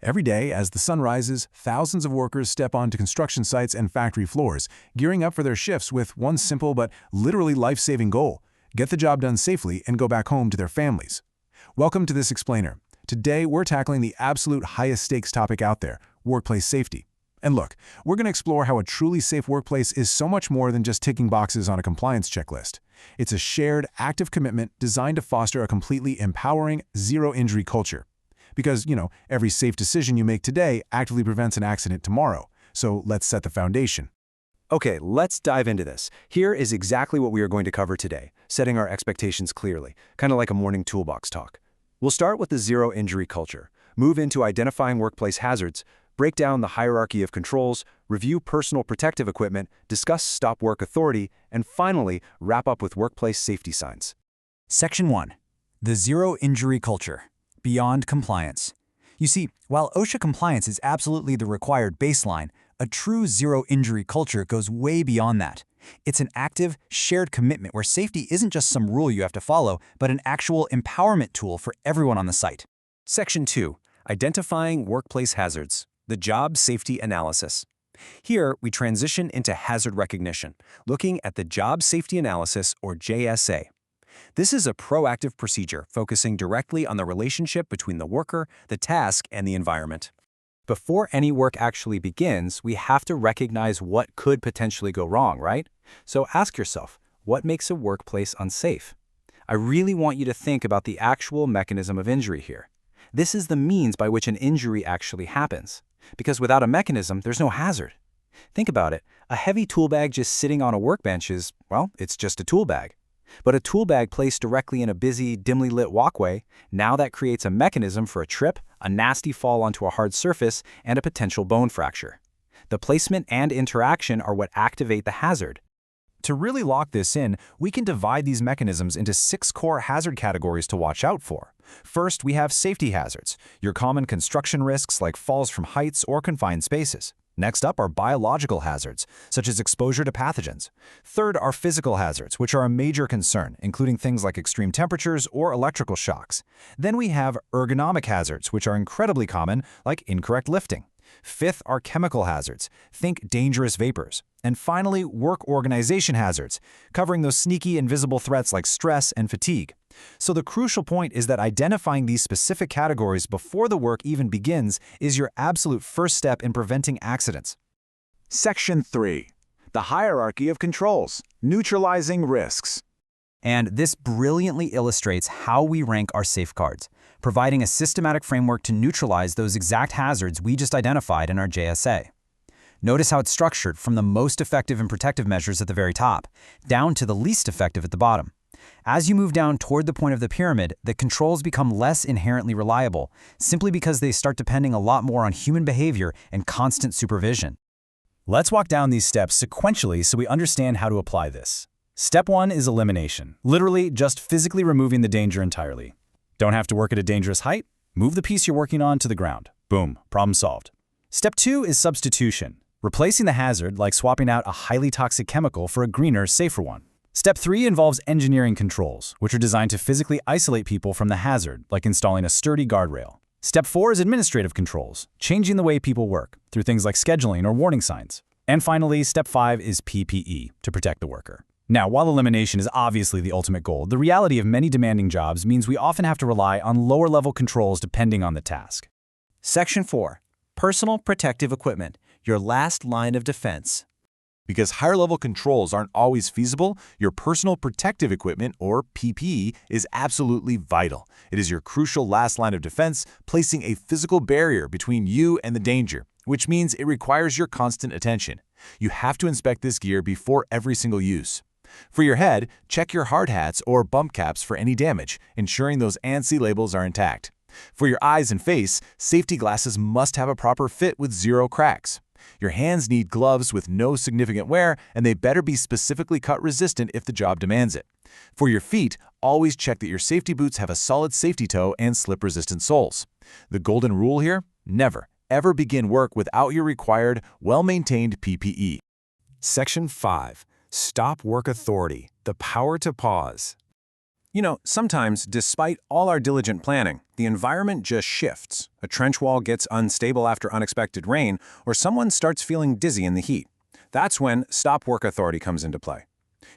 Every day, as the sun rises, thousands of workers step onto construction sites and factory floors, gearing up for their shifts with one simple but literally life-saving goal: get the job done safely and go back home to their families. Welcome to This Explainer. Today, we're tackling the absolute highest stakes topic out there: workplace safety. And look, we're going to explore how a truly safe workplace is so much more than just ticking boxes on a compliance checklist. It's a shared, active commitment designed to foster a completely empowering, zero-injury culture. Because, every safe decision you make today actively prevents an accident tomorrow. So let's set the foundation. Okay, let's dive into this. Here is exactly what we are going to cover today, setting our expectations clearly, kind of like a morning toolbox talk. We'll start with the zero-injury culture, move into identifying workplace hazards, break down the hierarchy of controls, review personal protective equipment, discuss stop work authority, and finally, wrap up with workplace safety signs. Section 1. The zero-injury culture. Beyond compliance. You see, while OSHA compliance is absolutely the required baseline, a true zero-injury culture goes way beyond that. It's an active, shared commitment where safety isn't just some rule you have to follow, but an actual empowerment tool for everyone on the site. Section 2. Identifying workplace hazards. The job safety analysis. Here, we transition into hazard recognition, looking at the Job Safety Analysis, or JSA. This is a proactive procedure focusing directly on the relationship between the worker, the task, and the environment. Before any work actually begins, we have to recognize what could potentially go wrong, right? So ask yourself, what makes a workplace unsafe? I really want you to think about the actual mechanism of injury here. This is the means by which an injury actually happens. Because without a mechanism, there's no hazard. Think about it. A heavy tool bag just sitting on a workbench is, well, it's just a tool bag. But a tool bag placed directly in a busy, dimly lit walkway, now that creates a mechanism for a trip, a nasty fall onto a hard surface, and a potential bone fracture. The placement and interaction are what activate the hazard. To really lock this in, we can divide these mechanisms into 6 core hazard categories to watch out for. First, we have safety hazards, your common construction risks like falls from heights or confined spaces. Next up are biological hazards, such as exposure to pathogens. Third are physical hazards, which are a major concern, including things like extreme temperatures or electrical shocks. Then we have ergonomic hazards, which are incredibly common, like incorrect lifting. Fifth are chemical hazards. Think dangerous vapors. And finally, work organization hazards, covering those sneaky, invisible threats like stress and fatigue. So the crucial point is that identifying these specific categories before the work even begins is your absolute first step in preventing accidents. Section 3. The hierarchy of controls, neutralizing risks. And this brilliantly illustrates how we rank our safeguards, providing a systematic framework to neutralize those exact hazards we just identified in our JSA. Notice how it's structured from the most effective and protective measures at the very top, down to the least effective at the bottom. As you move down toward the point of the pyramid, the controls become less inherently reliable, simply because they start depending a lot more on human behavior and constant supervision. Let's walk down these steps sequentially so we understand how to apply this. Step 1 is elimination, literally just physically removing the danger entirely. Don't have to work at a dangerous height? Move the piece you're working on to the ground. Boom, problem solved. Step 2 is substitution, replacing the hazard like swapping out a highly toxic chemical for a greener, safer one. Step 3 involves engineering controls, which are designed to physically isolate people from the hazard, like installing a sturdy guardrail. Step 4 is administrative controls, changing the way people work through things like scheduling or warning signs. And finally, Step 5 is PPE, to protect the worker. Now, while elimination is obviously the ultimate goal, the reality of many demanding jobs means we often have to rely on lower-level controls depending on the task. Section 4. Personal protective equipment, your last line of defense. Because higher-level controls aren't always feasible, your personal protective equipment, or PPE, is absolutely vital. It is your crucial last line of defense, placing a physical barrier between you and the danger, which means it requires your constant attention. You have to inspect this gear before every single use. For your head, check your hard hats or bump caps for any damage, ensuring those ANSI labels are intact. For your eyes and face, safety glasses must have a proper fit with 0 cracks. Your hands need gloves with no significant wear, and they better be specifically cut-resistant if the job demands it. For your feet, always check that your safety boots have a solid safety toe and slip-resistant soles. The golden rule here? Never, ever begin work without your required, well-maintained PPE. Section 5. Stop work authority, the power to pause. You know, sometimes, despite all our diligent planning, the environment just shifts. A trench wall gets unstable after unexpected rain, or someone starts feeling dizzy in the heat. That's when stop work authority comes into play.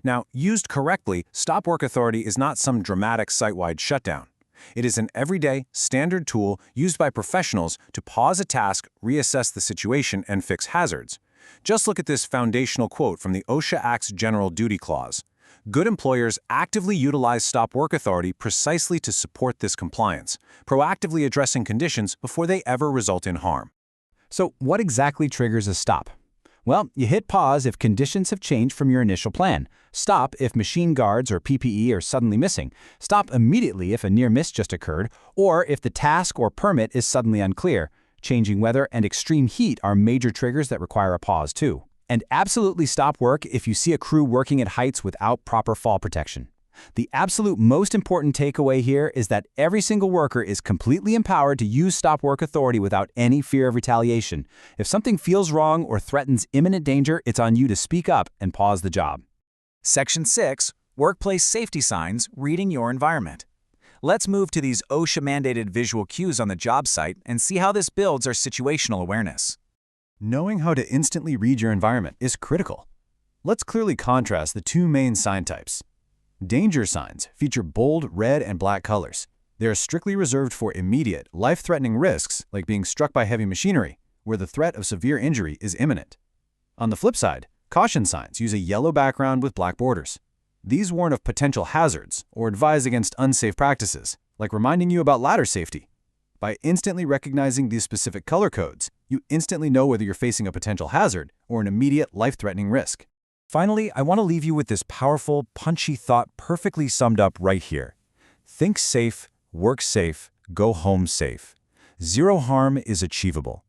Now, used correctly, stop work authority is not some dramatic site-wide shutdown. It is an everyday, standard tool used by professionals to pause a task, reassess the situation, and fix hazards. Just look at this foundational quote from the OSHA Act's General Duty Clause. Good employers actively utilize stop work authority precisely to support this compliance, proactively addressing conditions before they ever result in harm. So what exactly triggers a stop? Well, you hit pause if conditions have changed from your initial plan. Stop if machine guards or PPE are suddenly missing. Stop immediately if a near miss just occurred, or if the task or permit is suddenly unclear. Changing weather and extreme heat are major triggers that require a pause too. And absolutely stop work if you see a crew working at heights without proper fall protection. The absolute most important takeaway here is that every single worker is completely empowered to use stop work authority without any fear of retaliation. If something feels wrong or threatens imminent danger, it's on you to speak up and pause the job. Section 6. Workplace Safety Signs Reading Your Environment. Let's move to these OSHA-mandated visual cues on the job site and see how this builds our situational awareness. Knowing how to instantly read your environment is critical. Let's clearly contrast the two main sign types. Danger signs feature bold red and black colors. They are strictly reserved for immediate, life-threatening risks like being struck by heavy machinery, where the threat of severe injury is imminent. On the flip side, caution signs use a yellow background with black borders. These warn of potential hazards or advise against unsafe practices, like reminding you about ladder safety. By instantly recognizing these specific color codes, you instantly know whether you're facing a potential hazard or an immediate life-threatening risk. Finally, I want to leave you with this powerful, punchy thought perfectly summed up right here. Think safe, work safe, go home safe. Zero harm is achievable.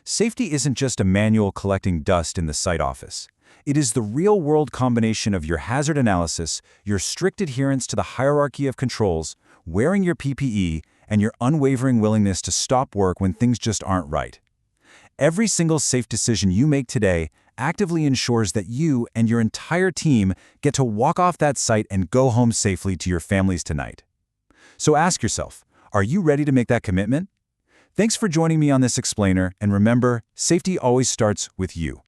Safety isn't just a manual collecting dust in the site office. It is the real-world combination of your hazard analysis, your strict adherence to the hierarchy of controls, wearing your PPE, and your unwavering willingness to stop work when things just aren't right. Every single safe decision you make today actively ensures that you and your entire team get to walk off that site and go home safely to your families tonight. So ask yourself, are you ready to make that commitment? Thanks for joining me on this explainer, and remember, safety always starts with you.